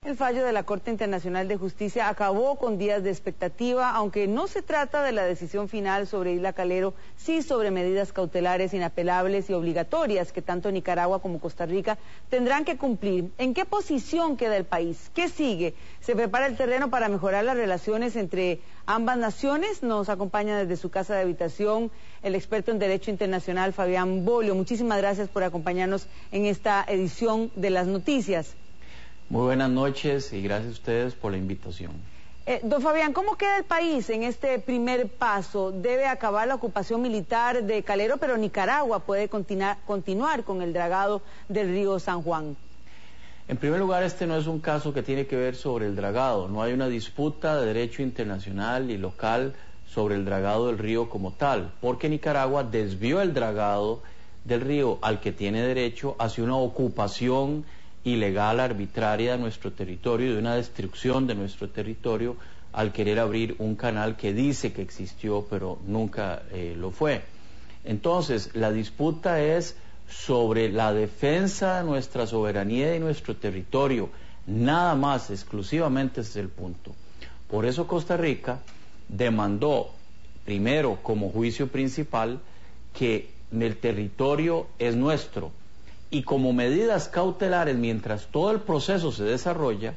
El fallo de la Corte Internacional de Justicia acabó con días de expectativa, aunque no se trata de la decisión final sobre Isla Calero, sí sobre medidas cautelares inapelables y obligatorias que tanto Nicaragua como Costa Rica tendrán que cumplir. ¿En qué posición queda el país? ¿Qué sigue? ¿Se prepara el terreno para mejorar las relaciones entre ambas naciones? Nos acompaña desde su casa de habitación el experto en Derecho Internacional, Fabián Bolio. Muchísimas gracias por acompañarnos en esta edición de Las Noticias. Muy buenas noches y gracias a ustedes por la invitación. Don Fabián, ¿cómo queda el país en este primer paso? Debe acabar la ocupación militar de Calero, pero Nicaragua puede continuar con el dragado del río San Juan. En primer lugar, este no es un caso que tiene que ver sobre el dragado. No hay una disputa de derecho internacional y local sobre el dragado del río como tal, porque Nicaragua desvió el dragado del río al que tiene derecho hacia una ocupación ilegal, arbitraria de nuestro territorio, de una destrucción de nuestro territorio al querer abrir un canal que dice que existió pero nunca lo fue. Entonces, la disputa es sobre la defensa de nuestra soberanía y nuestro territorio, nada más, exclusivamente ese es el punto. Por eso Costa Rica demandó, primero como juicio principal, que el territorio es nuestro, y como medidas cautelares, mientras todo el proceso se desarrolla,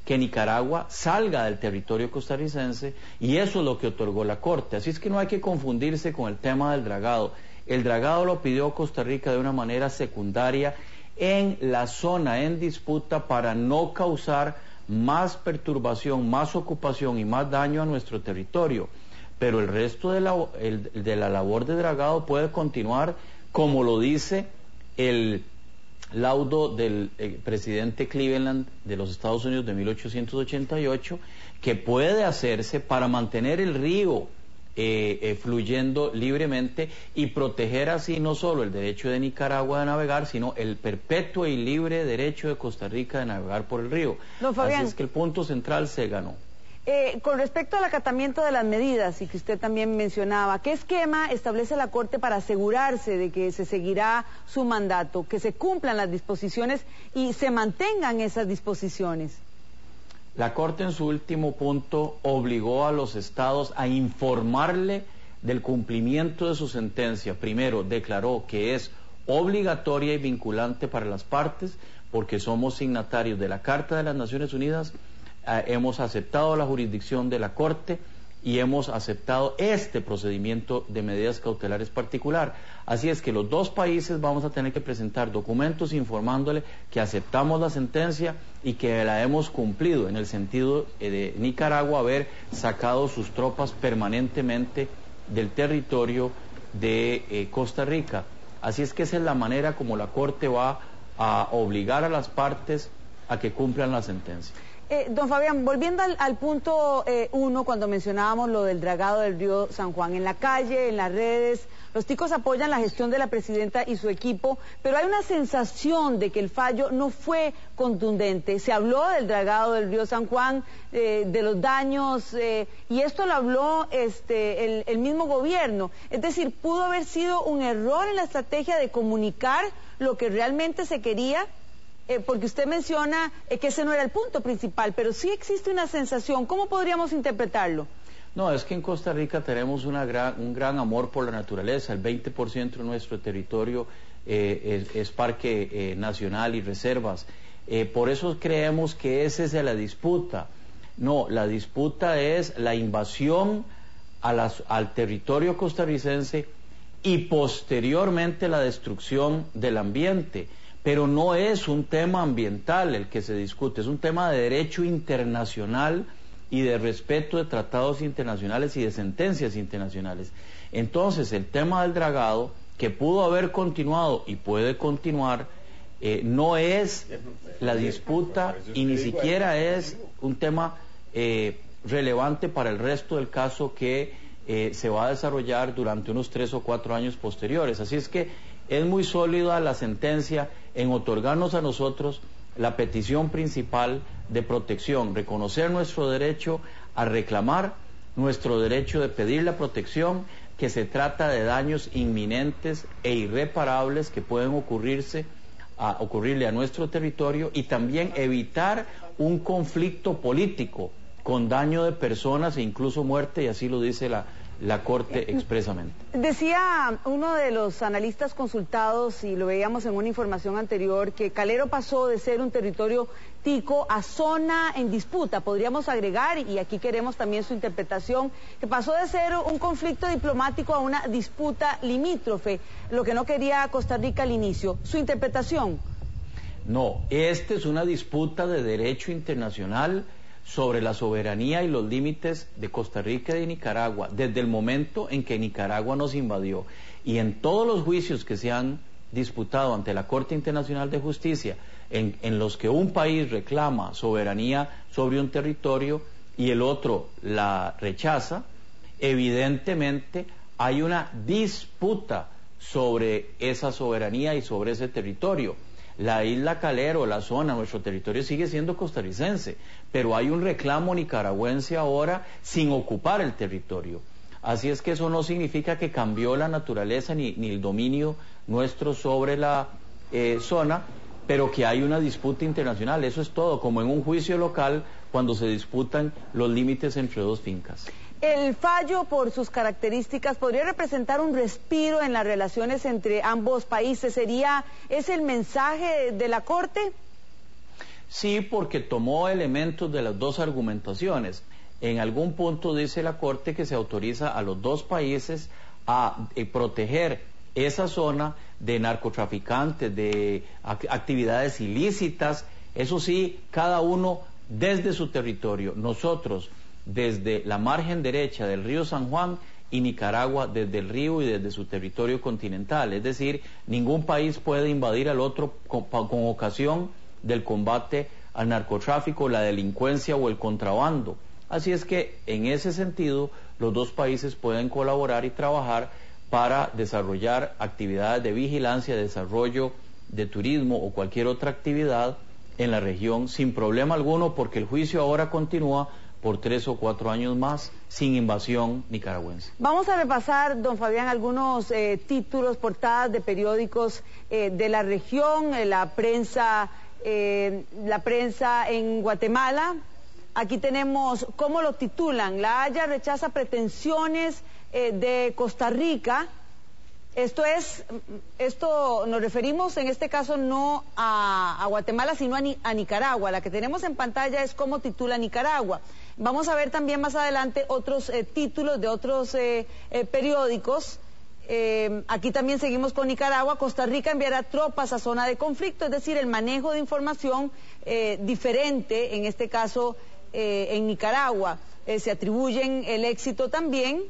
que Nicaragua salga del territorio costarricense, y eso es lo que otorgó la Corte. Así es que no hay que confundirse con el tema del dragado. El dragado lo pidió Costa Rica de una manera secundaria en la zona en disputa para no causar más perturbación, más ocupación y más daño a nuestro territorio. Pero el resto de la labor de dragado puede continuar, como lo dice el laudo del presidente Cleveland de los Estados Unidos de 1888, que puede hacerse para mantener el río fluyendo libremente y proteger así no solo el derecho de Nicaragua de navegar, sino el perpetuo y libre derecho de Costa Rica de navegar por el río. Don Fabián, así es que el punto central se ganó. Con respecto al acatamiento de las medidas, y que usted también mencionaba, ¿qué esquema establece la Corte para asegurarse de que se seguirá su mandato, que se cumplan las disposiciones y se mantengan esas disposiciones? La Corte en su último punto obligó a los estados a informarle del cumplimiento de su sentencia. Primero, declaró que es obligatoria y vinculante para las partes, porque somos signatarios de la Carta de las Naciones Unidas, hemos aceptado la jurisdicción de la Corte y hemos aceptado este procedimiento de medidas cautelares particular. Así es que los dos países vamos a tener que presentar documentos informándole que aceptamos la sentencia y que la hemos cumplido, en el sentido de Nicaragua haber sacado sus tropas permanentemente del territorio de Costa Rica. Así es que esa es la manera como la Corte va a obligar a las partes a que cumplan la sentencia. Don Fabián, volviendo al punto 1, cuando mencionábamos lo del dragado del río San Juan, en la calle, en las redes, los ticos apoyan la gestión de la presidenta y su equipo, pero hay una sensación de que el fallo no fue contundente. Se habló del dragado del río San Juan, de los daños, y esto lo habló el mismo gobierno. Es decir, pudo haber sido un error en la estrategia de comunicar lo que realmente se quería. Porque usted menciona que ese no era el punto principal, pero sí existe una sensación. ¿Cómo podríamos interpretarlo? No, es que en Costa Rica tenemos un gran amor por la naturaleza. El 20% de nuestro territorio es parque nacional y reservas. Por eso creemos que esa es la disputa. No, la disputa es la invasión al territorio costarricense y posteriormente la destrucción del ambiente. Pero no es un tema ambiental el que se discute, es un tema de derecho internacional y de respeto de tratados internacionales y de sentencias internacionales. Entonces, el tema del dragado, que pudo haber continuado y puede continuar, no es la disputa y ni siquiera es un tema relevante para el resto del caso que se va a desarrollar durante unos 3 o 4 años posteriores. Así es que es muy sólida la sentencia en otorgarnos a nosotros la petición principal de protección, reconocer nuestro derecho a reclamar, nuestro derecho de pedir la protección, que se trata de daños inminentes e irreparables que pueden ocurrirse ocurrirle a nuestro territorio y también evitar un conflicto político con daño de personas e incluso muerte, y así lo dice la Corte expresamente. Decía uno de los analistas consultados, y lo veíamos en una información anterior, que Calero pasó de ser un territorio tico a zona en disputa. Podríamos agregar, y aquí queremos también su interpretación, que pasó de ser un conflicto diplomático a una disputa limítrofe, lo que no quería Costa Rica al inicio. ¿Su interpretación? No, esta es una disputa de derecho internacional sobre la soberanía y los límites de Costa Rica y de Nicaragua, desde el momento en que Nicaragua nos invadió. Y en todos los juicios que se han disputado ante la Corte Internacional de Justicia, en los que un país reclama soberanía sobre un territorio y el otro la rechaza, evidentemente hay una disputa sobre esa soberanía y sobre ese territorio. La isla Calero, la zona, nuestro territorio sigue siendo costarricense, pero hay un reclamo nicaragüense ahora sin ocupar el territorio. Así es que eso no significa que cambió la naturaleza ni el dominio nuestro sobre la zona, pero que hay una disputa internacional. Eso es todo, como en un juicio local cuando se disputan los límites entre dos fincas. El fallo, por sus características, podría representar un respiro en las relaciones entre ambos países. ¿Es el mensaje de la Corte? Sí, porque tomó elementos de las dos argumentaciones. En algún punto dice la Corte que se autoriza a los dos países a proteger esa zona de narcotraficantes, de actividades ilícitas, eso sí, cada uno desde su territorio. Nosotros desde la margen derecha del río San Juan y Nicaragua desde el río y desde su territorio continental. Es decir, ningún país puede invadir al otro con ocasión del combate al narcotráfico, la delincuencia o el contrabando. Así es que, en ese sentido, los dos países pueden colaborar y trabajar para desarrollar actividades de vigilancia, desarrollo de turismo o cualquier otra actividad en la región sin problema alguno, porque el juicio ahora continúa por 3 o 4 años más, sin invasión nicaragüense. Vamos a repasar, don Fabián, algunos títulos, portadas de periódicos de la región, la prensa en Guatemala. Aquí tenemos cómo lo titulan: La Haya rechaza pretensiones de Costa Rica. Esto nos referimos en este caso no a Guatemala, sino a Nicaragua. La que tenemos en pantalla es cómo titula Nicaragua. Vamos a ver también más adelante otros títulos de otros periódicos. Aquí también seguimos con Nicaragua. Costa Rica enviará tropas a zona de conflicto, es decir, el manejo de información diferente, en este caso en Nicaragua. Se atribuyen el éxito también.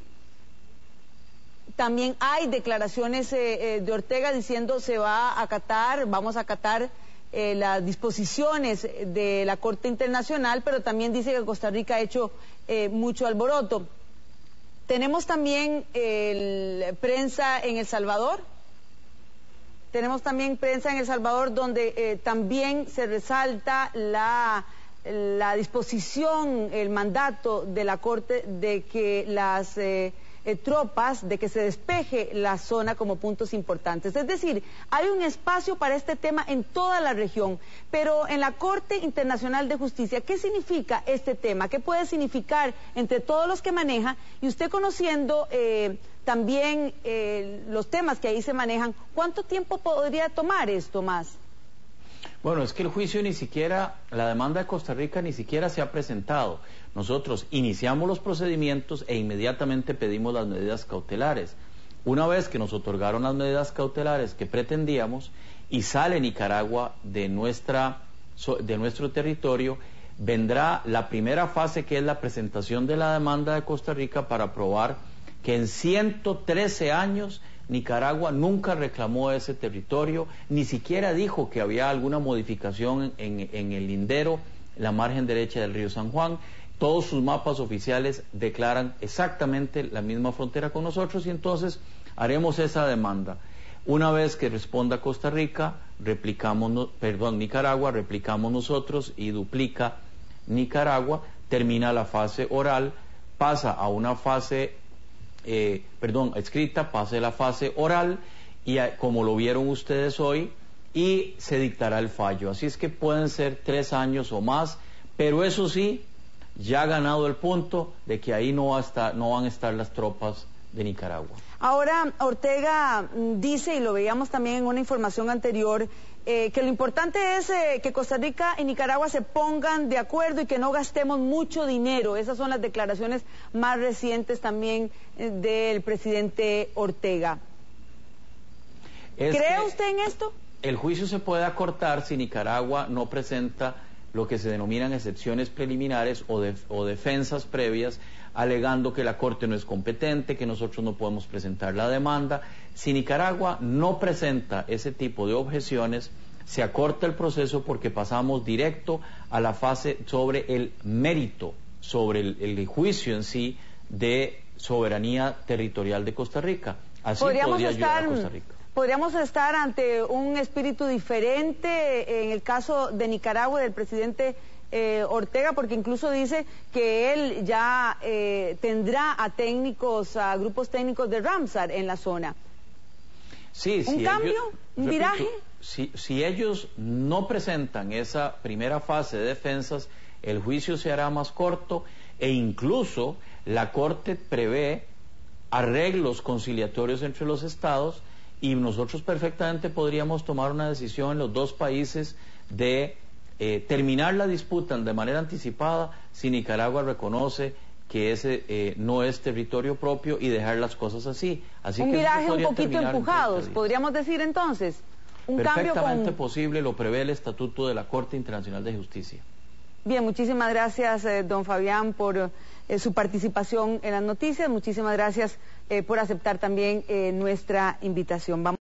También hay declaraciones de Ortega diciendo vamos a acatar las disposiciones de la Corte Internacional, pero también dice que Costa Rica ha hecho mucho alboroto. Tenemos también prensa en El Salvador. Tenemos también prensa en El Salvador donde también se resalta la disposición, el mandato de la Corte de que las tropas, de que se despeje la zona como puntos importantes. Es decir, hay un espacio para este tema en toda la región, pero en la Corte Internacional de Justicia, ¿qué significa este tema? ¿Qué puede significar entre todos los que maneja? Y usted conociendo también los temas que ahí se manejan, ¿cuánto tiempo podría tomar esto más? Bueno, es que el juicio ni siquiera, la demanda de Costa Rica ni siquiera se ha presentado. Nosotros iniciamos los procedimientos e inmediatamente pedimos las medidas cautelares. Una vez que nos otorgaron las medidas cautelares que pretendíamos y sale Nicaragua de nuestro territorio, vendrá la primera fase, que es la presentación de la demanda de Costa Rica para probar que en 113 años Nicaragua nunca reclamó ese territorio, ni siquiera dijo que había alguna modificación en el lindero, la margen derecha del río San Juan. Todos sus mapas oficiales declaran exactamente la misma frontera con nosotros, y entonces haremos esa demanda. Una vez que responda Costa Rica, Nicaragua, replicamos nosotros y duplica Nicaragua, termina la fase oral, pasa a una fase escrita, pase la fase oral, y como lo vieron ustedes hoy, y se dictará el fallo. Así es que pueden ser 3 años o más, pero eso sí, ya ha ganado el punto de que ahí no van a estar las tropas de Nicaragua. Ahora, Ortega dice, y lo veíamos también en una información anterior, que lo importante es que Costa Rica y Nicaragua se pongan de acuerdo y que no gastemos mucho dinero. Esas son las declaraciones más recientes también del presidente Ortega. ¿Cree usted en esto? El juicio se puede acortar si Nicaragua no presenta lo que se denominan excepciones preliminares o defensas previas, alegando que la Corte no es competente, que nosotros no podemos presentar la demanda. Si Nicaragua no presenta ese tipo de objeciones, se acorta el proceso porque pasamos directo a la fase sobre el mérito, sobre el juicio en sí de soberanía territorial de Costa Rica. Así podría ayudar a Costa Rica. ¿Podríamos estar ante un espíritu diferente en el caso de Nicaragua y del presidente Ortega? Porque incluso dice que él ya tendrá a grupos técnicos de Ramsar en la zona. Sí, ¿Un cambio? ¿Un viraje? Si ellos no presentan esa primera fase de defensas, el juicio se hará más corto e incluso la Corte prevé arreglos conciliatorios entre los estados y nosotros perfectamente podríamos tomar una decisión en los dos países de terminar la disputa de manera anticipada si Nicaragua reconoce que ese no es territorio propio y dejar las cosas así. Un viraje un poquito empujados, podríamos decir entonces. Perfectamente posible, lo prevé el Estatuto de la Corte Internacional de Justicia. Bien, muchísimas gracias, don Fabián, por su participación en las noticias. Muchísimas gracias por aceptar también nuestra invitación.